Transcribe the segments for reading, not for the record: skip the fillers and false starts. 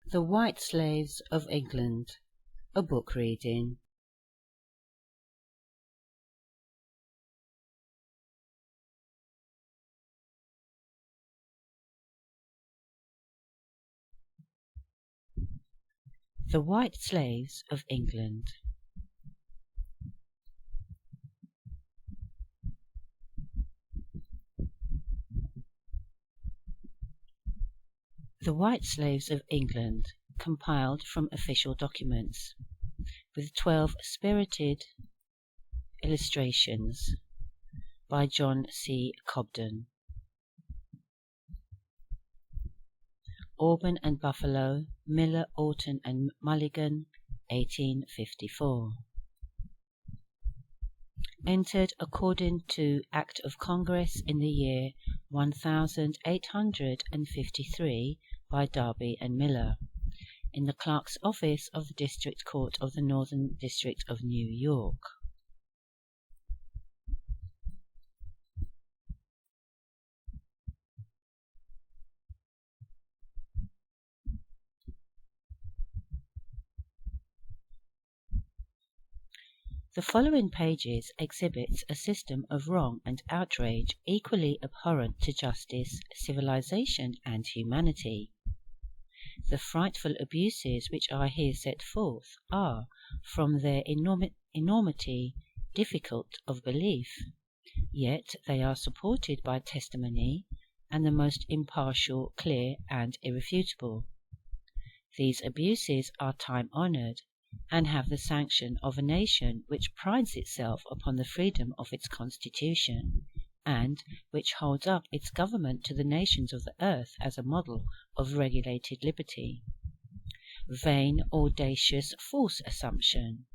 The White Slaves of England, a book reading. The White Slaves of England. The White Slaves of England, compiled from official documents, with 12 spirited illustrations, by John C. Cobden. Auburn and Buffalo, Miller, Orton and Mulligan, 1854. Entered according to Act of Congress in the year 1853 by Darby and Miller, in the Clerk's Office of the District Court of the Northern District of New York. The following pages exhibits a system of wrong and outrage equally abhorrent to justice, civilization, and humanity. The frightful abuses which are here set forth are, from their enormity, difficult of belief, yet they are supported by testimony, and the most impartial, clear, and irrefutable. These abuses are time-honoured, and have the sanction of a nation which prides itself upon the freedom of its constitution, and which holds up its government to the nations of the earth as a model of regulated liberty. Vain, audacious, false assumption!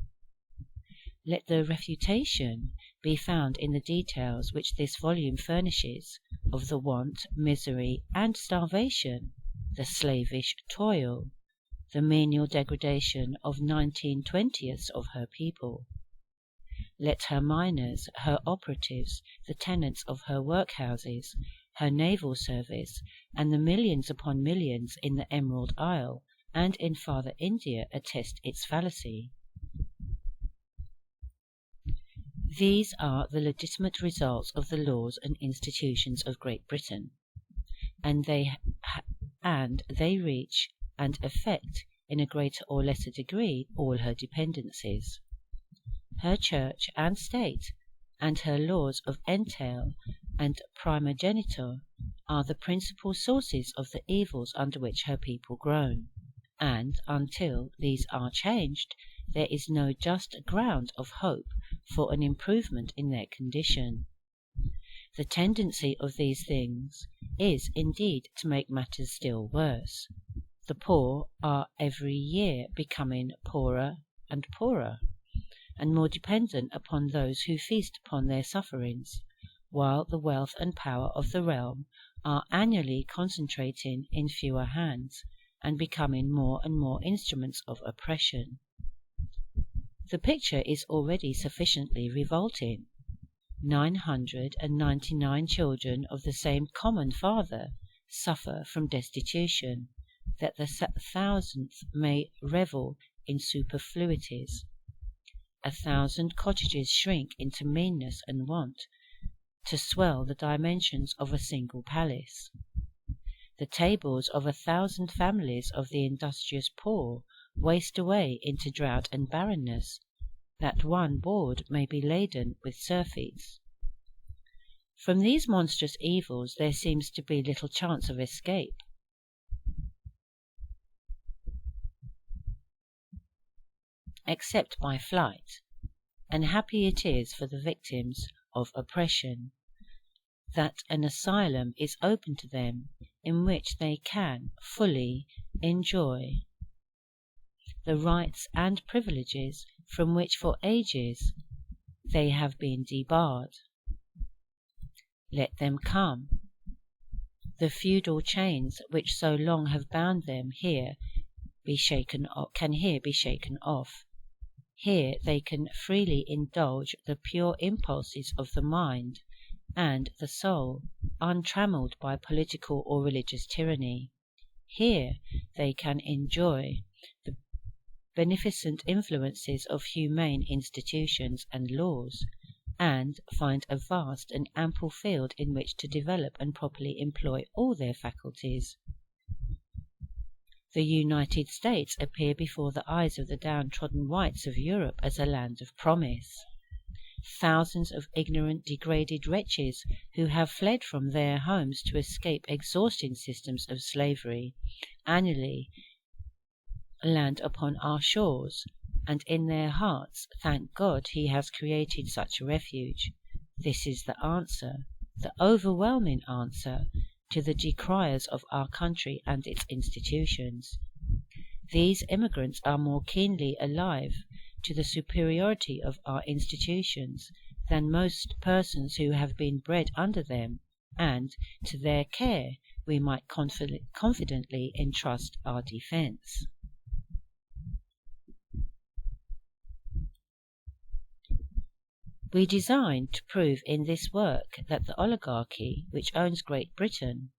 Let the refutation be found in the details which this volume furnishes of the want, misery, and starvation, the slavish toil, the menial degradation of 19/20ths of her people. Let her miners, her operatives, the tenants of her workhouses, her naval service, and the millions upon millions in the Emerald Isle and in Farther India attest its fallacy. These are the legitimate results of the laws and institutions of Great Britain, and they reach and affect in a greater or lesser degree all her dependencies. Her church and state, and her laws of entail and primogeniture, are the principal sources of the evils under which her people groan, and until these are changed, there is no just ground of hope for an improvement in their condition. The tendency of these things is indeed to make matters still worse. The poor are every year becoming poorer and poorer, and more dependent upon those who feast upon their sufferings, while the wealth and power of the realm are annually concentrating in fewer hands, and becoming more and more instruments of oppression. The picture is already sufficiently revolting. 999 children of the same common father suffer from destitution, that the 1,000th may revel in superfluities. 1,000 cottages shrink into meanness and want, to swell the dimensions of a single palace. The tables of 1,000 families of the industrious poor waste away into drought and barrenness, that one board may be laden with surfeits. From these monstrous evils there seems to be little chance of escape. Except by flight, and happy it is for the victims of oppression that an asylum is open to them in which they can fully enjoy the rights and privileges from which for ages they have been debarred. Let them come. The feudal chains which so long have bound them can here be shaken off. Here they can freely indulge the pure impulses of the mind and the soul, untrammelled by political or religious tyranny. Here they can enjoy the beneficent influences of humane institutions and laws, and find a vast and ample field in which to develop and properly employ all their faculties. The United States appear before the eyes of the downtrodden whites of Europe as a land of promise. Thousands of ignorant, degraded wretches who have fled from their homes to escape exhausting systems of slavery annually land upon our shores, and in their hearts thank God he has created such a refuge. This is the answer, the overwhelming answer, to the decriers of our country and its institutions. These immigrants are more keenly alive to the superiority of our institutions than most persons who have been bred under them, and to their care we might confidently entrust our defence. We design to prove in this work that the oligarchy which owns Great Britain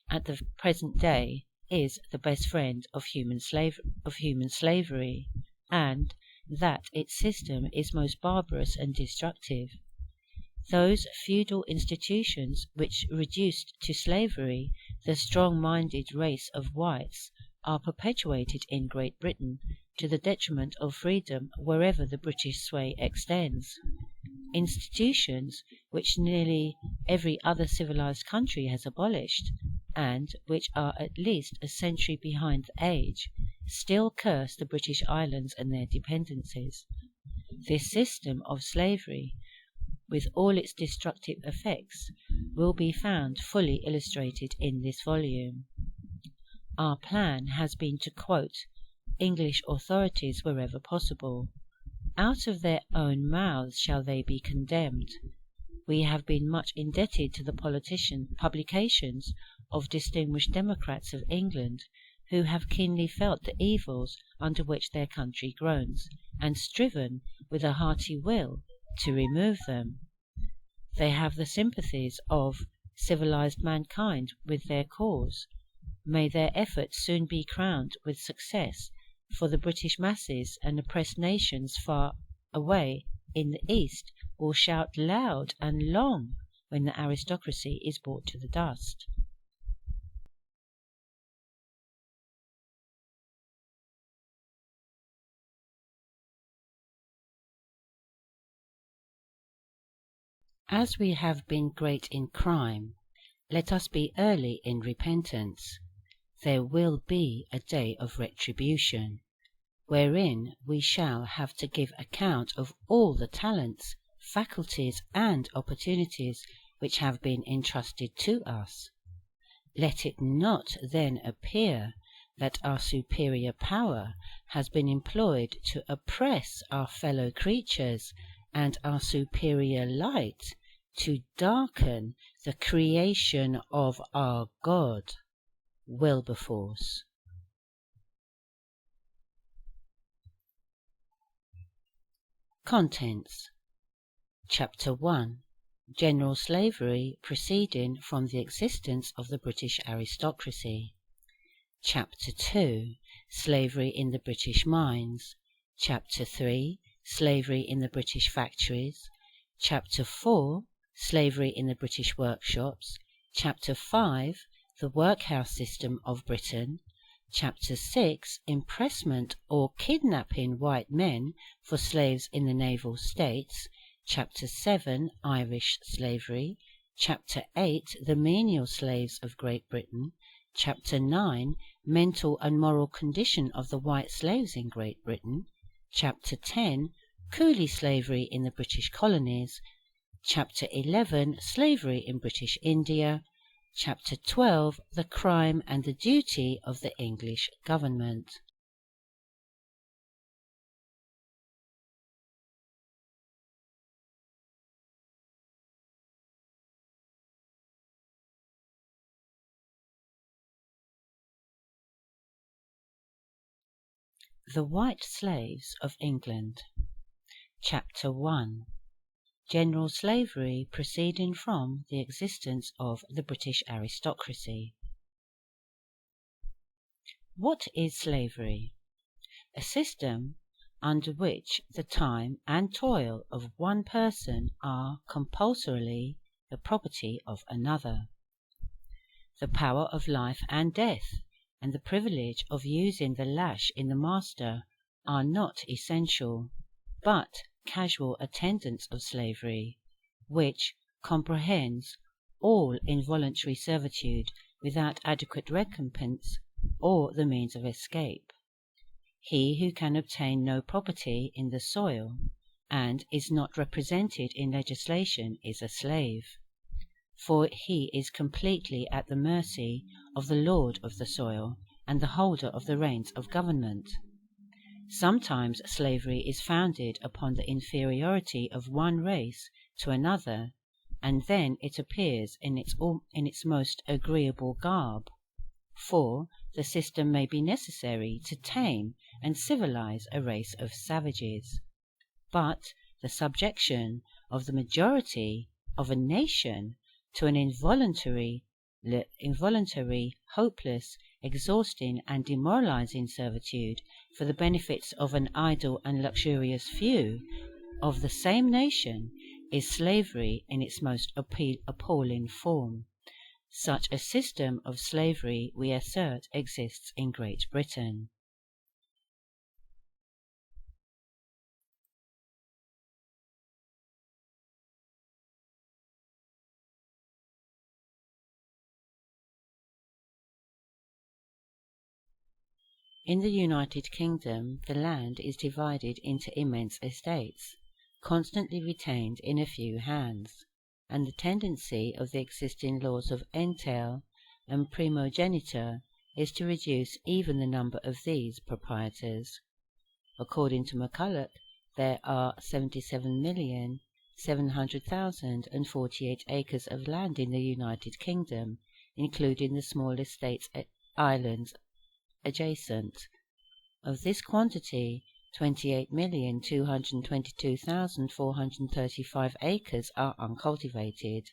at the present day is the best friend of human slavery, and that its system is most barbarous and destructive. Those feudal institutions which reduced to slavery the strong-minded race of whites are perpetuated in Great Britain to the detriment of freedom wherever the British sway extends. Institutions which nearly every other civilized country has abolished, and which are at least a century behind the age, still curse the British Islands and their dependencies. This system of slavery, with all its destructive effects, will be found fully illustrated in this volume. Our plan has been to quote English authorities wherever possible. Out of their own mouths shall they be condemned. We have been much indebted to the publications of distinguished democrats of England, who have keenly felt the evils under which their country groans, and striven with a hearty will to remove them. They have the sympathies of civilized mankind with their cause. May their efforts soon be crowned with success, for the British masses and oppressed nations far away in the East will shout loud and long when the aristocracy is brought to the dust. As we have been great in crime, let us be early in repentance. There will be a day of retribution, wherein we shall have to give account of all the talents, faculties, and opportunities which have been entrusted to us. Let it not then appear that our superior power has been employed to oppress our fellow creatures, and our superior light to darken the creation of our God. Wilberforce. Contents. Chapter 1. General Slavery proceeding from the existence of the British aristocracy. Chapter 2. Slavery in the British mines. Chapter 3. Slavery in the British factories. Chapter 4. Slavery in the British workshops. Chapter 5. The workhouse system of Britain. Chapter 6. Impressment or kidnapping white men for slaves in the naval states. Chapter 7. Irish slavery. Chapter 8. The menial slaves of Great Britain. Chapter 9. Mental and moral condition of the white slaves in Great Britain. Chapter 10. Coolie slavery in the British colonies. Chapter 11. Slavery in British India. Chapter 12. The crime and the duty of the English government. The White Slaves of England. Chapter 1. General Slavery proceeding from the existence of the British aristocracy. What is slavery? A system under which the time and toil of one person are compulsorily the property of another. The power of life and death, and the privilege of using the lash in the master are not essential, but casual attendants of slavery, which comprehends all involuntary servitude without adequate recompense or the means of escape. He who can obtain no property in the soil, and is not represented in legislation, is a slave, for he is completely at the mercy of the lord of the soil and the holder of the reins of government. Sometimes slavery is founded upon the inferiority of one race to another, and then it appears in its most agreeable garb, for the system may be necessary to tame and civilize a race of savages. But the subjection of the majority of a nation to an involuntary, hopeless, exhausting, and demoralizing servitude for the benefits of an idle and luxurious few of the same nation is slavery in its most appalling form. Such a system of slavery, we assert, exists in Great Britain. In the United Kingdom, the land is divided into immense estates, constantly retained in a few hands, and the tendency of the existing laws of entail and primogeniture is to reduce even the number of these proprietors. According to McCulloch, there are 77,700,048 acres of land in the United Kingdom, including the small estates islands adjacent. Of this quantity, 28,222,435 acres are uncultivated,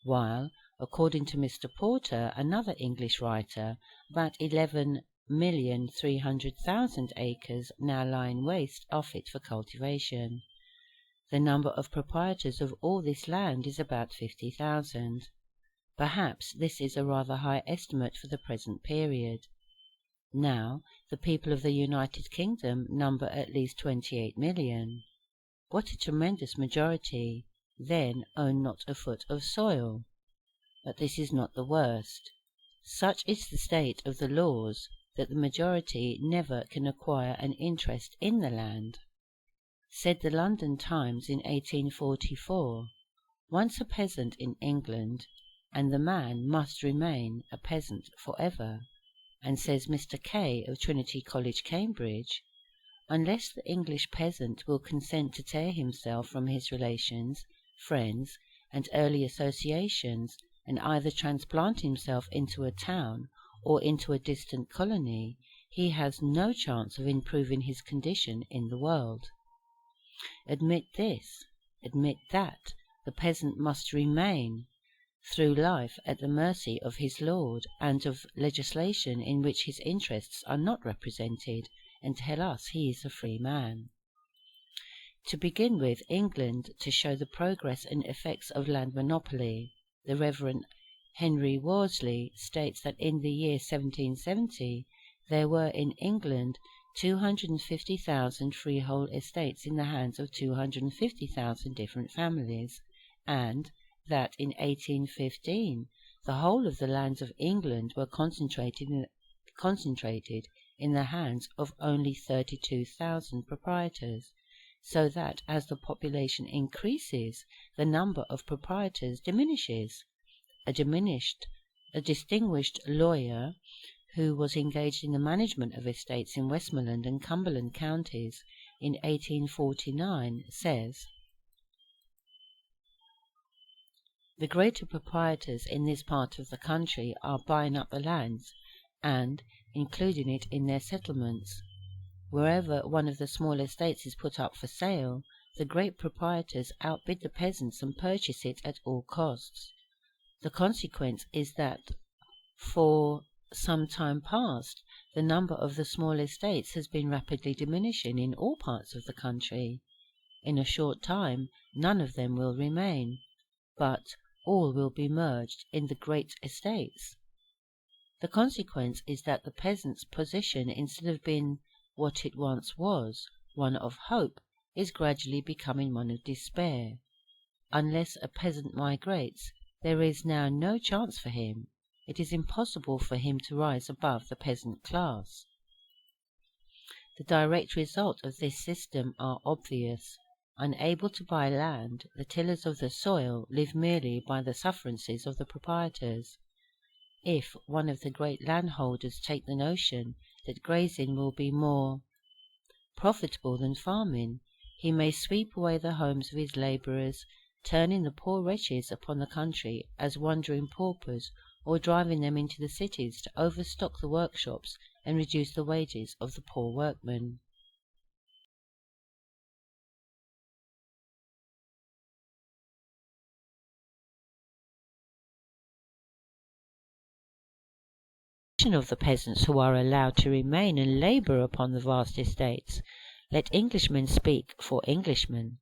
while, according to Mr. Porter, another English writer, about 11,300,000 acres now lying waste are fit for cultivation. The number of proprietors of all this land is about 50,000. Perhaps this is a rather high estimate for the present period. Now, the people of the United Kingdom number at least 28 million. What a tremendous majority, then, own not a foot of soil. But this is not the worst. Such is the state of the laws that the majority never can acquire an interest in the land. Said the London Times in 1844, once a peasant in England, and the man must remain a peasant forever. And says Mr. Kay of Trinity College, Cambridge, unless the English peasant will consent to tear himself from his relations, friends, and early associations, and either transplant himself into a town or into a distant colony, he has no chance of improving his condition in the world. Admit this, admit that, the peasant must remain through life at the mercy of his lord, and of legislation in which his interests are not represented, and tell us he is a free man. To begin with, England, to show the progress and effects of land monopoly, the Reverend Henry Worsley states that in the year 1770 there were in England 250,000 freehold estates in the hands of 250,000 different families, and that in 1815 the whole of the lands of England were concentrated in the hands of only 32,000 proprietors, so that as the population increases, the number of proprietors diminishes. A distinguished lawyer who was engaged in the management of estates in Westmoreland and Cumberland counties in 1849 says, "The greater proprietors in this part of the country are buying up the lands and including it in their settlements. Wherever one of the small estates is put up for sale, the great proprietors outbid the peasants and purchase it at all costs. The consequence is that for some time past, the number of the small estates has been rapidly diminishing in all parts of the country. In a short time none of them will remain, but all will be merged in the great estates. The consequence is that the peasant's position, instead of being what it once was, one of hope, is gradually becoming one of despair. Unless a peasant migrates, there is now no chance for him. It is impossible for him to rise above the peasant class. The direct results of this system are obvious. Unable to buy land, the tillers of the soil live merely by the sufferances of the proprietors. If one of the great landholders take the notion that grazing will be more profitable than farming, he may sweep away the homes of his labourers, turning the poor wretches upon the country as wandering paupers, or driving them into the cities to overstock the workshops and reduce the wages of the poor workmen. Of the peasants who are allowed to remain and labour upon the vast estates, let Englishmen speak for Englishmen.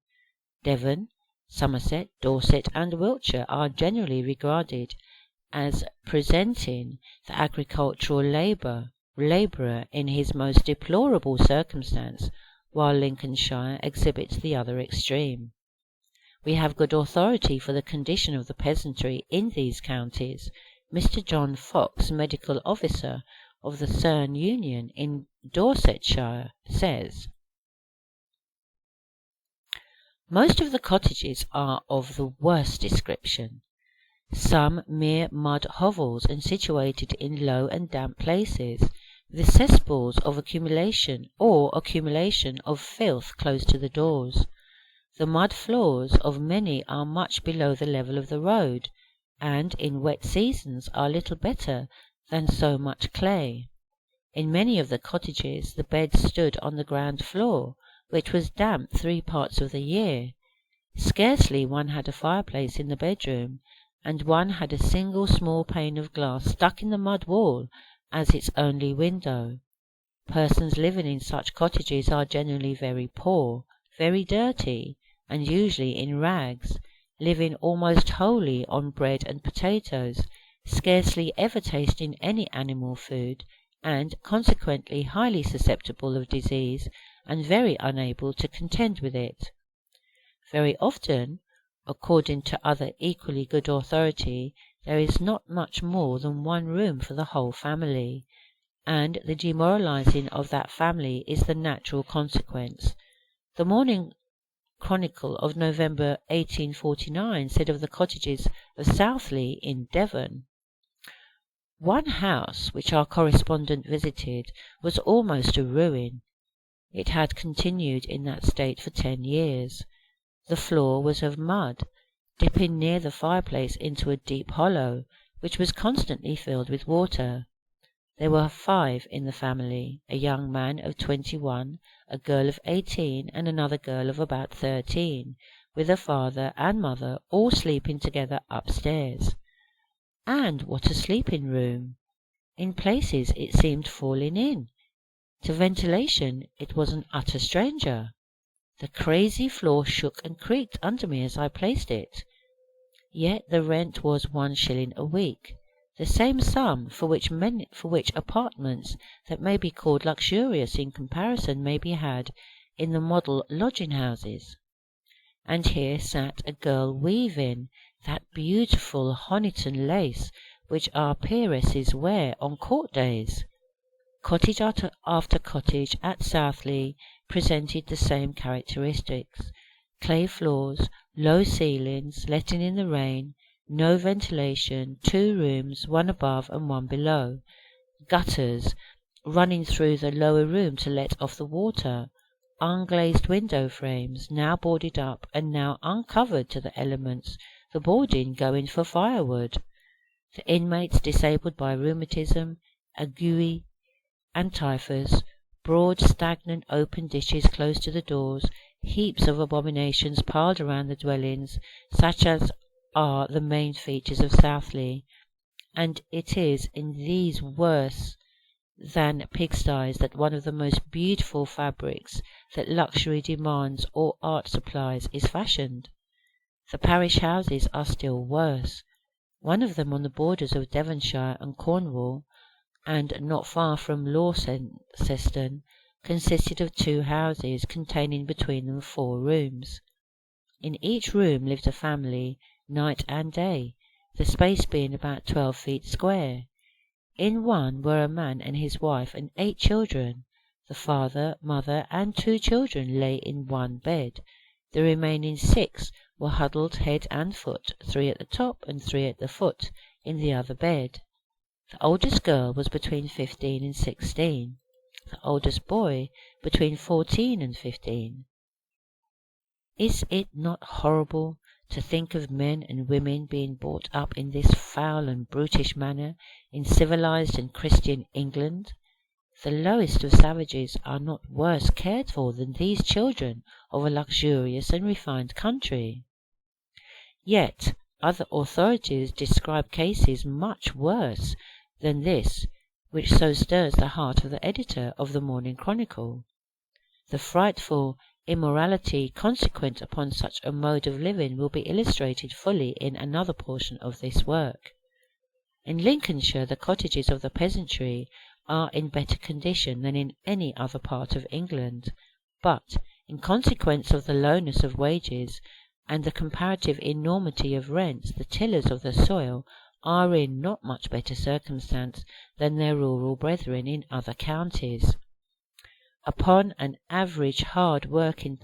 Devon, Somerset, Dorset, and Wiltshire are generally regarded as presenting the agricultural labourer in his most deplorable circumstance, while Lincolnshire exhibits the other extreme. We have good authority for the condition of the peasantry in these counties. Mr. John Fox, medical officer of the Cerne Union in Dorsetshire, says, "Most of the cottages are of the worst description, some mere mud hovels and situated in low and damp places, with cesspools of accumulation of filth close to the doors. The mud floors of many are much below the level of the road, and in wet seasons are little better than so much clay. In many of the cottages the beds stood on the ground floor, which was damp 3 parts of the year. Scarcely one had a fireplace in the bedroom, and one had a single small pane of glass stuck in the mud wall as its only window. Persons living in such cottages are generally very poor, very dirty, and usually in rags, living almost wholly on bread and potatoes, scarcely ever tasting any animal food, and consequently highly susceptible of disease, and very unable to contend with it. Very often, according to other equally good authority, there is not much more than one room for the whole family, and the demoralizing of that family is the natural consequence. The Morning Chronicle of November 1849 said of the cottages of Southley in Devon, "One house which our correspondent visited was almost a ruin. It had continued in that state for 10 years. The floor was of mud, dipping near the fireplace into a deep hollow, which was constantly filled with water. There were 5 in the family, a young man of 21, a girl of 18, and another girl of about 13, with a father and mother, all sleeping together upstairs. And what a sleeping room! In places it seemed falling in. To ventilation it was an utter stranger. The crazy floor shook and creaked under me as I placed it. Yet the rent was 1 shilling a week, the same sum for which apartments that may be called luxurious in comparison may be had in the model lodging-houses. And here sat a girl weaving that beautiful Honiton lace which our peeresses wear on court days. Cottage after cottage at Southley presented the same characteristics: clay floors, low ceilings, letting in the rain, no ventilation, 2 rooms, one above and one below, gutters running through the lower room to let off the water, unglazed window frames, now boarded up and now uncovered to the elements, the boarding going for firewood, the inmates disabled by rheumatism, ague, and typhus, broad stagnant open ditches close to the doors, heaps of abominations piled around the dwellings, such as are the main features of Southley, and it is in these worse than pigsties that one of the most beautiful fabrics that luxury demands or art supplies is fashioned. The parish houses are still worse. One of them on the borders of Devonshire and Cornwall, and not far from Launceston, consisted of 2 houses containing between them 4 rooms. In each room lived a family, night and day, the space being about 12 feet square. In one were a man and his wife and 8 children. The father, mother, and 2 children lay in one bed. The remaining 6 were huddled head and foot, 3 at the top and 3 at the foot, in the other bed. The oldest girl was between 15 and 16. The oldest boy between 14 and 15. Is it not horrible to think of men and women being brought up in this foul and brutish manner in civilized and Christian England? The lowest of savages are not worse cared for than these children of a luxurious and refined country. Yet other authorities describe cases much worse than this, which so stirs the heart of the editor of the Morning Chronicle. The frightful immorality consequent upon such a mode of living will be illustrated fully in another portion of this work. In Lincolnshire the cottages of the peasantry are in better condition than in any other part of England, but in consequence of the lowness of wages and the comparative enormity of rents, the tillers of the soil are in not much better circumstance than their rural brethren in other counties. Upon an average, a hard-working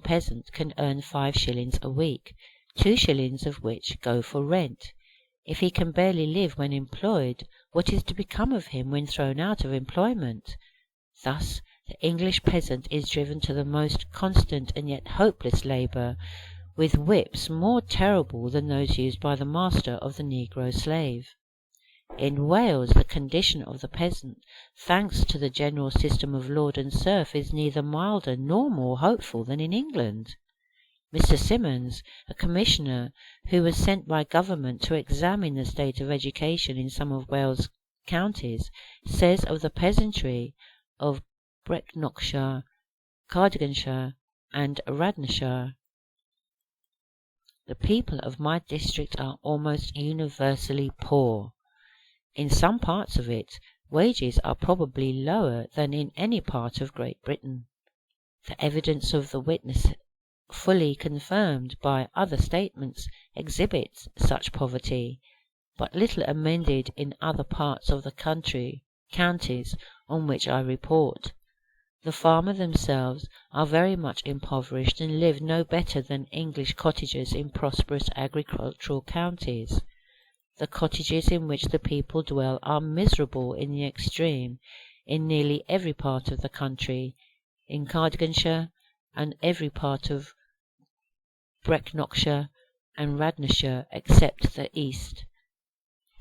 peasant can earn 5 shillings a week, 2 shillings of which go for rent. If he can barely live when employed, what is to become of him when thrown out of employment? Thus the English peasant is driven to the most constant and yet hopeless labour, with whips more terrible than those used by the master of the negro slave. In Wales the condition of the peasant, thanks to the general system of lord and serf, is neither milder nor more hopeful than in England. Mr. Symonds, a commissioner who was sent by government to examine the state of education in some of Wales' counties, says of the peasantry of Brecknockshire, Cardiganshire, and Radnorshire, "The people of my district are almost universally poor. In some parts of it, wages are probably lower than in any part of Great Britain. The evidence of the witness, fully confirmed by other statements, exhibits such poverty, but little amended in other parts of the counties on which I report. The farmers themselves are very much impoverished and live no better than English cottagers in prosperous agricultural counties. The cottages in which the people dwell are miserable in the extreme in nearly every part of the country, in Cardiganshire and every part of Brecknockshire and Radnorshire except the east.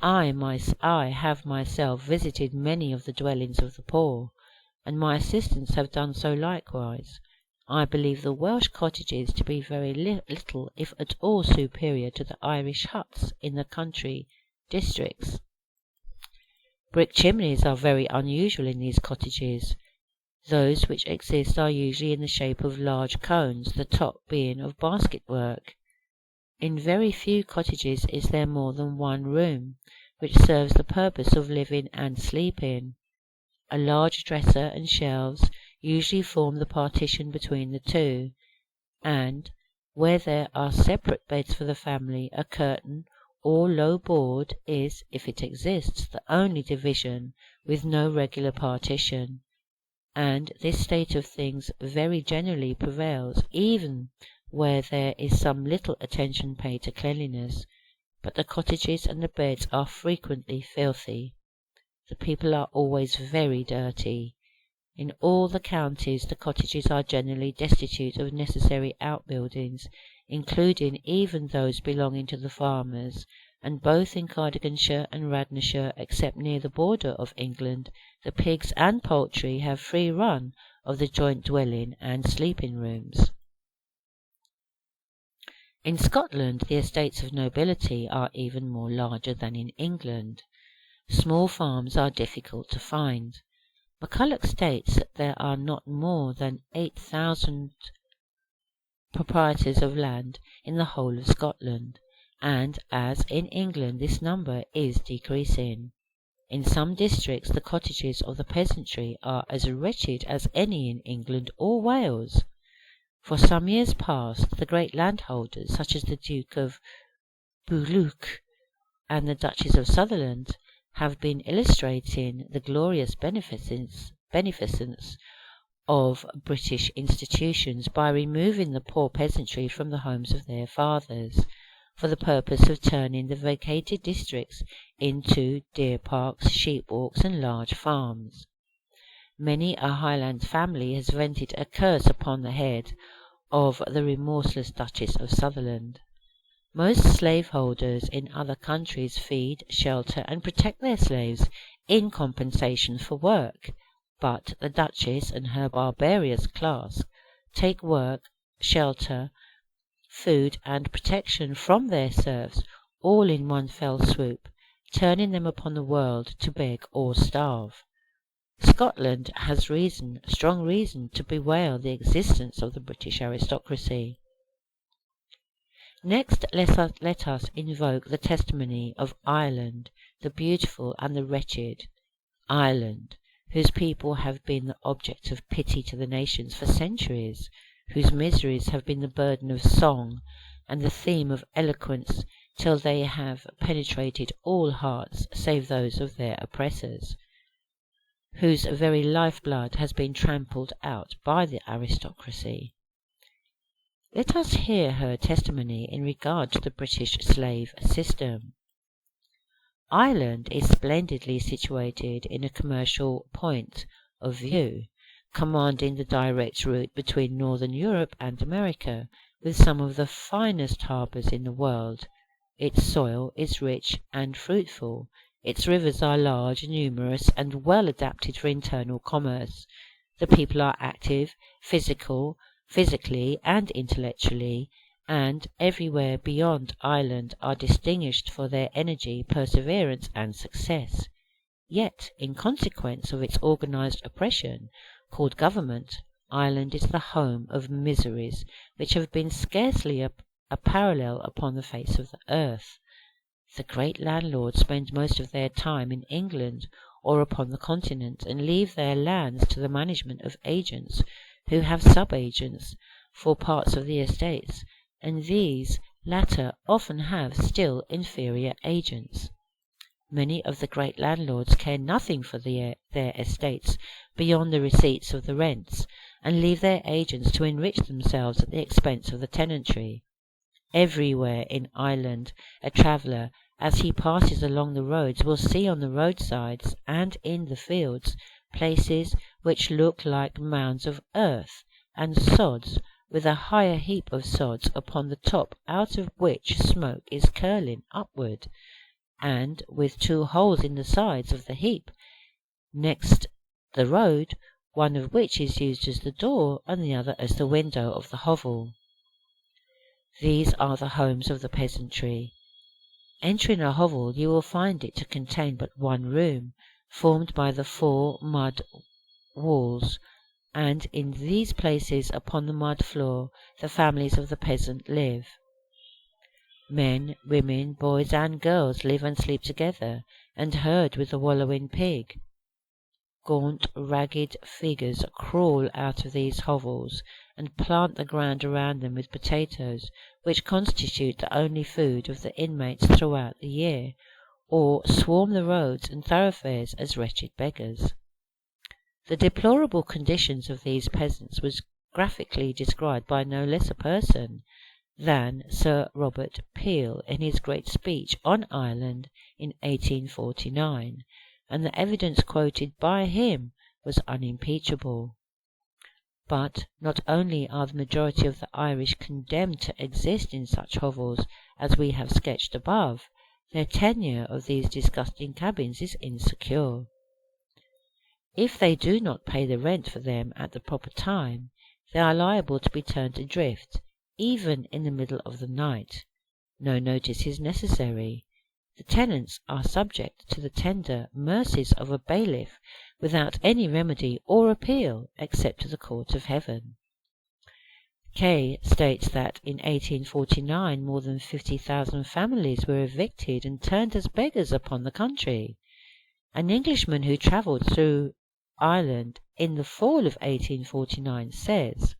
I have myself visited many of the dwellings of the poor, and my assistants have done so likewise. I believe the Welsh cottages to be very little, if at all, superior to the Irish huts in the country districts. Brick chimneys are very unusual in these cottages. Those which exist are usually in the shape of large cones, the top being of basket work. In very few cottages is there more than one room, which serves the purpose of living and sleeping. A large dresser and shelves usually form the partition between the two, and, where there are separate beds for the family, a curtain or low board is, if it exists, the only division, with no regular partition. And this state of things very generally prevails, even where there is some little attention paid to cleanliness, but the cottages and the beds are frequently filthy. The people are always very dirty. In all the counties the cottages are generally destitute of necessary outbuildings, including even those belonging to the farmers, and both in Cardiganshire and Radnorshire, except near the border of England, the pigs and poultry have free run of the joint dwelling and sleeping rooms. In Scotland, the estates of nobility are even more larger than in England. Small farms are difficult to find. McCulloch states that there are not more than 8,000 proprietors of land in the whole of Scotland, and, as in England, this number is decreasing. In some districts the cottages of the peasantry are as wretched as any in England or Wales. For some years past the great landholders, such as the Duke of Buccleuch and the Duchess of Sutherland, have been illustrating the glorious beneficence of British institutions by removing the poor peasantry from the homes of their fathers, for the purpose of turning the vacated districts into deer parks, sheep walks, and large farms. Many a Highland family has vented a curse upon the head of the remorseless Duchess of Sutherland. Most slaveholders in other countries feed, shelter, and protect their slaves in compensation for work, but the Duchess and her barbarous class take work, shelter, food, and protection from their serfs all in one fell swoop, turning them upon the world to beg or starve. Scotland has strong reason, to bewail the existence of the British aristocracy. Next let us invoke the testimony of Ireland, the beautiful and the wretched. Ireland, whose people have been the object of pity to the nations for centuries, whose miseries have been the burden of song and the theme of eloquence till they have penetrated all hearts save those of their oppressors, whose very lifeblood has been trampled out by the aristocracy. Let us hear her testimony in regard to the British slave system. Ireland is splendidly situated in a commercial point of view, commanding the direct route between northern Europe and America, with some of the finest harbours in the world. Its soil is rich and fruitful. Its rivers are large, numerous, and well adapted for internal commerce. The people are active, physically and intellectually, and everywhere beyond Ireland are distinguished for their energy, perseverance, and success. Yet, in consequence of its organized oppression, called government, Ireland is the home of miseries which have been scarcely a parallel upon the face of the earth. The great landlords spend most of their time in England or upon the continent, and leave their lands to the management of agents who have sub-agents for parts of the estates, and these latter often have still inferior agents. Many of the great landlords care nothing for their estates beyond the receipts of the rents, and leave their agents to enrich themselves at the expense of the tenantry. Everywhere in Ireland a traveller, as he passes along the roads, will see on the roadsides and in the fields places which look like mounds of earth and sods, with a higher heap of sods upon the top, out of which smoke is curling upward, and with two holes in the sides of the heap next the road, one of which is used as the door and the other as the window of the hovel. These are the homes of the peasantry. Entering a hovel, you will find it to contain but one room, formed by the four mud walls, and in these places upon the mud floor the families of the peasant live. Men, women, boys, and girls live and sleep together, and herd with the wallowing pig. Gaunt, ragged figures crawl out of these hovels, and plant the ground around them with potatoes, which constitute the only food of the inmates throughout the year, or swarm the roads and thoroughfares as wretched beggars. The deplorable conditions of these peasants was graphically described by no less a person than Sir Robert Peel in his great speech on Ireland in 1849, and the evidence quoted by him was unimpeachable. But not only are the majority of the Irish condemned to exist in such hovels as we have sketched above, their tenure of these disgusting cabins is insecure. If they do not pay the rent for them at the proper time, they are liable to be turned adrift, even in the middle of the night. No notice is necessary. The tenants are subject to the tender mercies of a bailiff without any remedy or appeal except to the court of heaven. Kay states that in 1849 more than 50,000 families were evicted and turned as beggars upon the country. An Englishman who travelled through Ireland in the fall of 1849 says,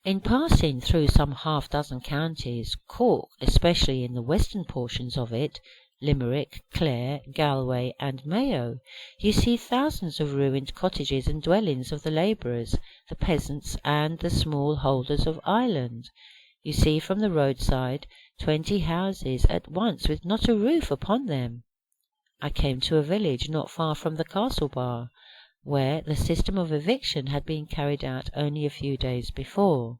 "In passing through some half-dozen counties, Cork especially in the western portions of it, Limerick, Clare, Galway, and Mayo, you see thousands of ruined cottages and dwellings of the labourers, the peasants, and the small holders of Ireland. You see from the roadside 20 houses at once with not a roof upon them. I came to a village not far from the castle bar, where the system of eviction had been carried out only a few days before.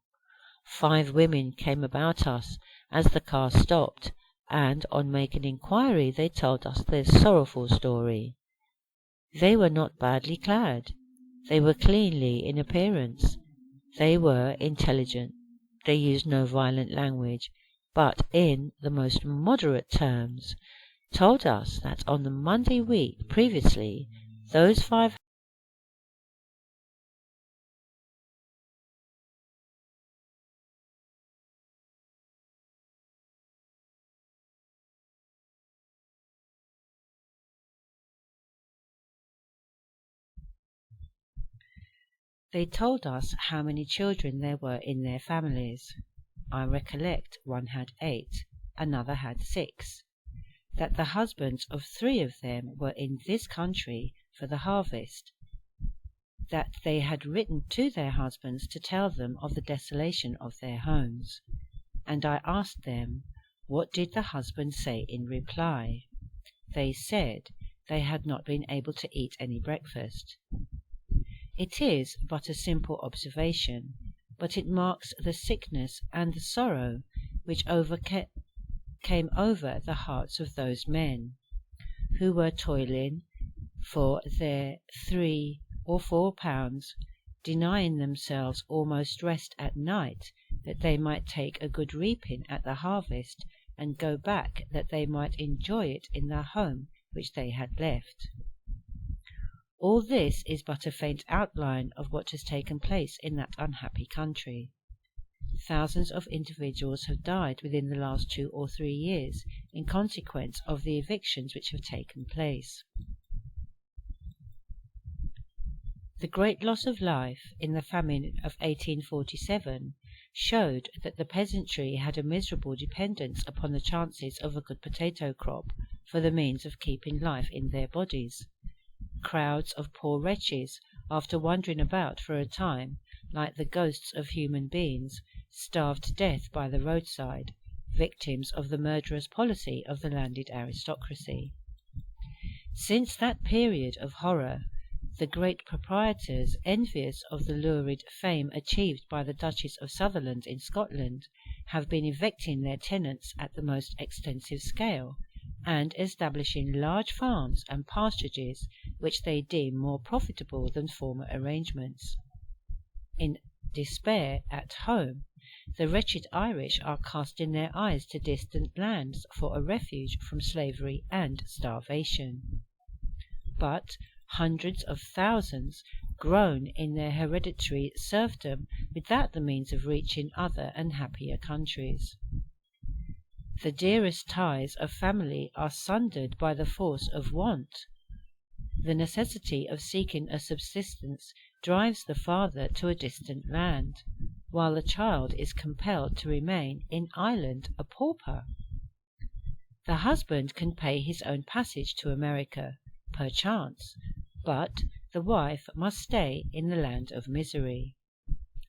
5 women came about us as the car stopped, and on making inquiry they told us their sorrowful story. They were not badly clad. They were cleanly in appearance. They were intelligent. They used no violent language, but in the most moderate terms told us that on the Monday week previously those 5 They told us how many children there were in their families. I recollect one had 8, another had 6. That the husbands of 3 of them were in this country for the harvest. That they had written to their husbands to tell them of the desolation of their homes. And I asked them, what did the husbands say in reply? They said they had not been able to eat any breakfast. It is but a simple observation, but it marks the sickness and the sorrow which came over the hearts of those men, who were toiling for their 3 or 4 pounds, denying themselves almost rest at night, that they might take a good reaping at the harvest, and go back that they might enjoy it in the home which they had left. All this is but a faint outline of what has taken place in that unhappy country. Thousands of individuals have died within the last 2 or 3 years in consequence of the evictions which have taken place. The great loss of life in the famine of 1847 showed that the peasantry had a miserable dependence upon the chances of a good potato crop for the means of keeping life in their bodies. Crowds of poor wretches, after wandering about for a time like the ghosts of human beings, starved to death by the roadside, victims of the murderous policy of the landed aristocracy. Since that period of horror, the great proprietors, envious of the lurid fame achieved by the Duchess of Sutherland in Scotland, have been evicting their tenants at the most extensive scale, and establishing large farms and pasturages which they deem more profitable than former arrangements. In despair at home, the wretched Irish are casting their eyes to distant lands for a refuge from slavery and starvation. But hundreds of thousands groan in their hereditary serfdom without the means of reaching other and happier countries. The dearest ties of family are sundered by the force of want. The necessity of seeking a subsistence drives the father to a distant land, while the child is compelled to remain in Ireland a pauper. The husband can pay his own passage to America, perchance, but the wife must stay in the land of misery.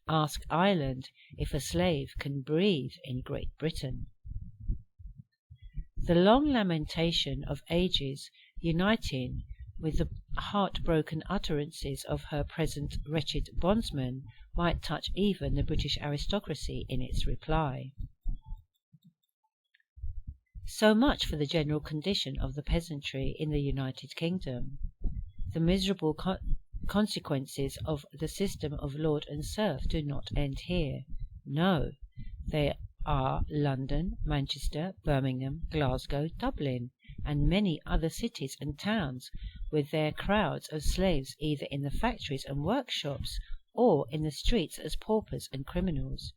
Ask Ireland if a slave can breathe in Great Britain. The long lamentation of ages, uniting with the heart-broken utterances of her present wretched bondsman, might touch even the British aristocracy in its reply. So much for the general condition of the peasantry in the United Kingdom. The miserable consequences of the system of lord and serf do not end here. No, they are London, Manchester, Birmingham, Glasgow, Dublin, and many other cities and towns, with their crowds of slaves either in the factories and workshops or in the streets as paupers and criminals.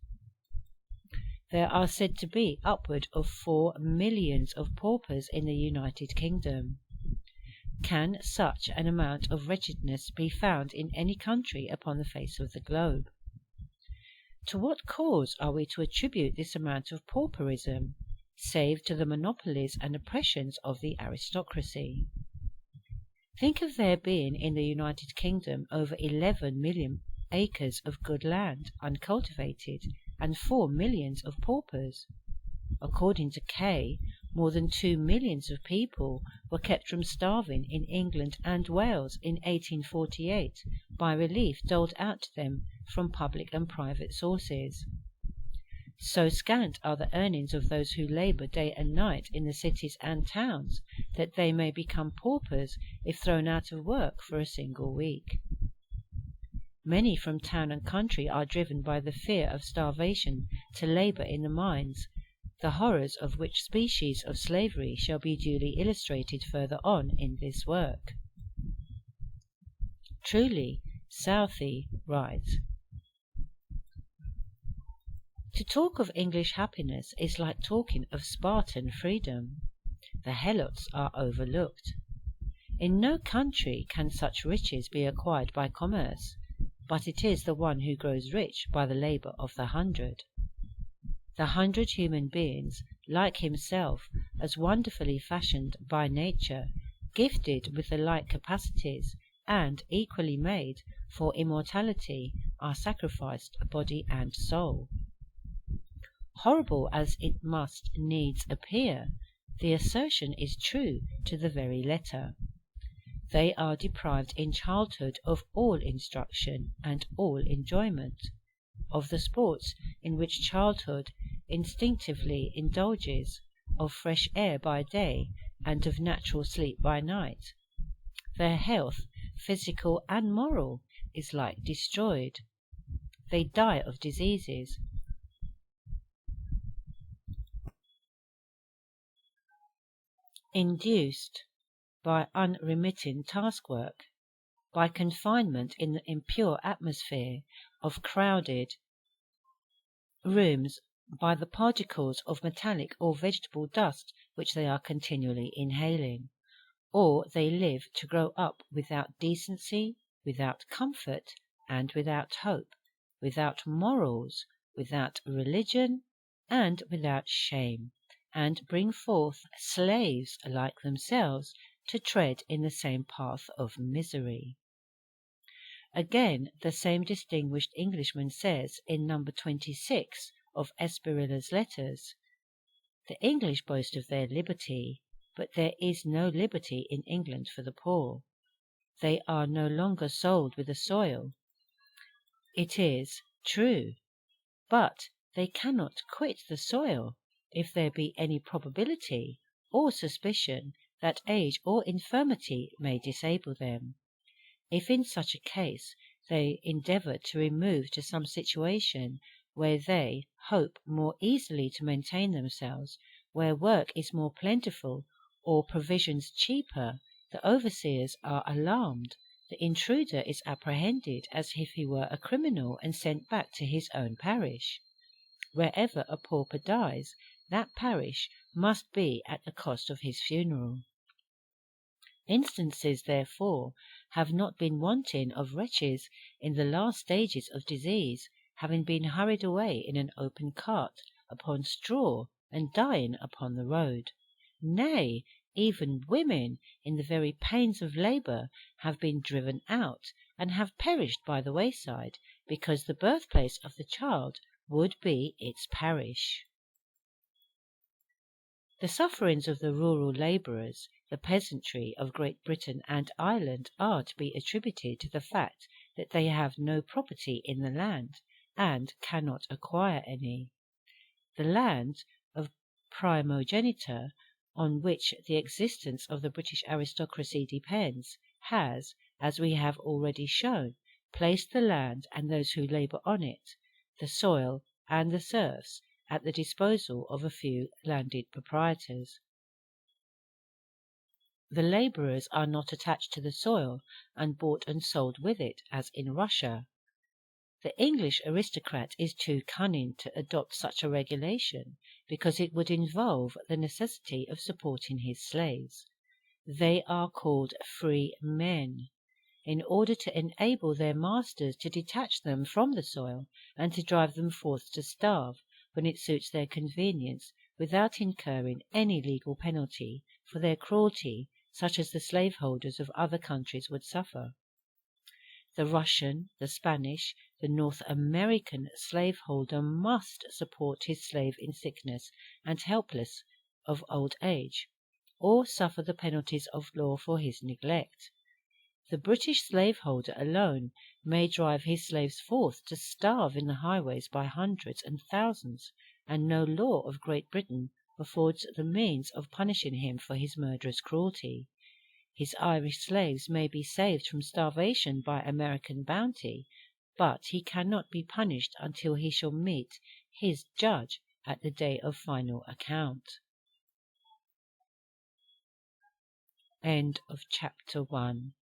There are said to be upward of 4 millions of paupers in the United Kingdom. Can such an amount of wretchedness be found in any country upon the face of the globe? To what cause are we to attribute this amount of pauperism, save to the monopolies and oppressions of the aristocracy? Think of there being in the United Kingdom over 11 million acres of good land uncultivated, and 4 millions of paupers. According to Kay, more than 2 millions of people were kept from starving in England and Wales in 1848 by relief doled out to them from public and private sources. So scant are the earnings of those who labour day and night in the cities and towns that they may become paupers if thrown out of work for a single week. Many from town and country are driven by the fear of starvation to labour in the mines, the horrors of which species of slavery shall be duly illustrated further on in this work. Truly, Southey writes, "To talk of English happiness is like talking of Spartan freedom. The helots are overlooked. In no country can such riches be acquired by commerce, but it is the one who grows rich by the labour of the 100. The 100 human beings, like himself, as wonderfully fashioned by nature, gifted with the like capacities, and equally made for immortality, are sacrificed body and soul. Horrible as it must needs appear, the assertion is true to the very letter. They are deprived in childhood of all instruction and all enjoyment, of the sports in which childhood instinctively indulges, of fresh air by day, and of natural sleep by night. Their health, physical and moral, is like destroyed. They die of diseases, induced by unremitting task-work, by confinement in the impure atmosphere of crowded rooms, by the particles of metallic or vegetable dust which they are continually inhaling, or they live to grow up without decency, without comfort, and without hope, without morals, without religion, and without shame, and bring forth slaves like themselves to tread in the same path of misery." Again, the same distinguished Englishman says in number 26 of Esperilla's letters, "The English boast of their liberty, but there is no liberty in England for the poor. They are no longer sold with the soil. It is true, but they cannot quit the soil if there be any probability or suspicion that age or infirmity may disable them. If in such a case they endeavour to remove to some situation where they hope more easily to maintain themselves, where work is more plentiful or provisions cheaper, the overseers are alarmed, the intruder is apprehended as if he were a criminal and sent back to his own parish. Wherever a pauper dies, that parish must be at the cost of his funeral." Instances, therefore, have not been wanting of wretches in the last stages of disease having been hurried away in an open cart upon straw and dying upon the road. Nay, even women in the very pains of labour have been driven out, and have perished by the wayside, because the birthplace of the child would be its parish. The sufferings of the rural labourers, the peasantry of Great Britain and Ireland, are to be attributed to the fact that they have no property in the land, and cannot acquire any. The land of primogeniture, on which the existence of the British aristocracy depends, has, as we have already shown, placed the land and those who labour on it, the soil and the serfs, at the disposal of a few landed proprietors. The labourers are not attached to the soil and bought and sold with it, as in Russia. The English aristocrat is too cunning to adopt such a regulation, because it would involve the necessity of supporting his slaves. They are called free men, in order to enable their masters to detach them from the soil and to drive them forth to starve when it suits their convenience, without incurring any legal penalty for their cruelty, such as the slaveholders of other countries would suffer. The Russian, the Spanish, the North American slaveholder must support his slave in sickness and helpless of old age, or suffer the penalties of law for his neglect. The British slaveholder alone may drive his slaves forth to starve in the highways by hundreds and thousands, and no law of Great Britain affords the means of punishing him for his murderous cruelty. His Irish slaves may be saved from starvation by American bounty, but he cannot be punished until he shall meet his judge at the day of final account. End of chapter 1.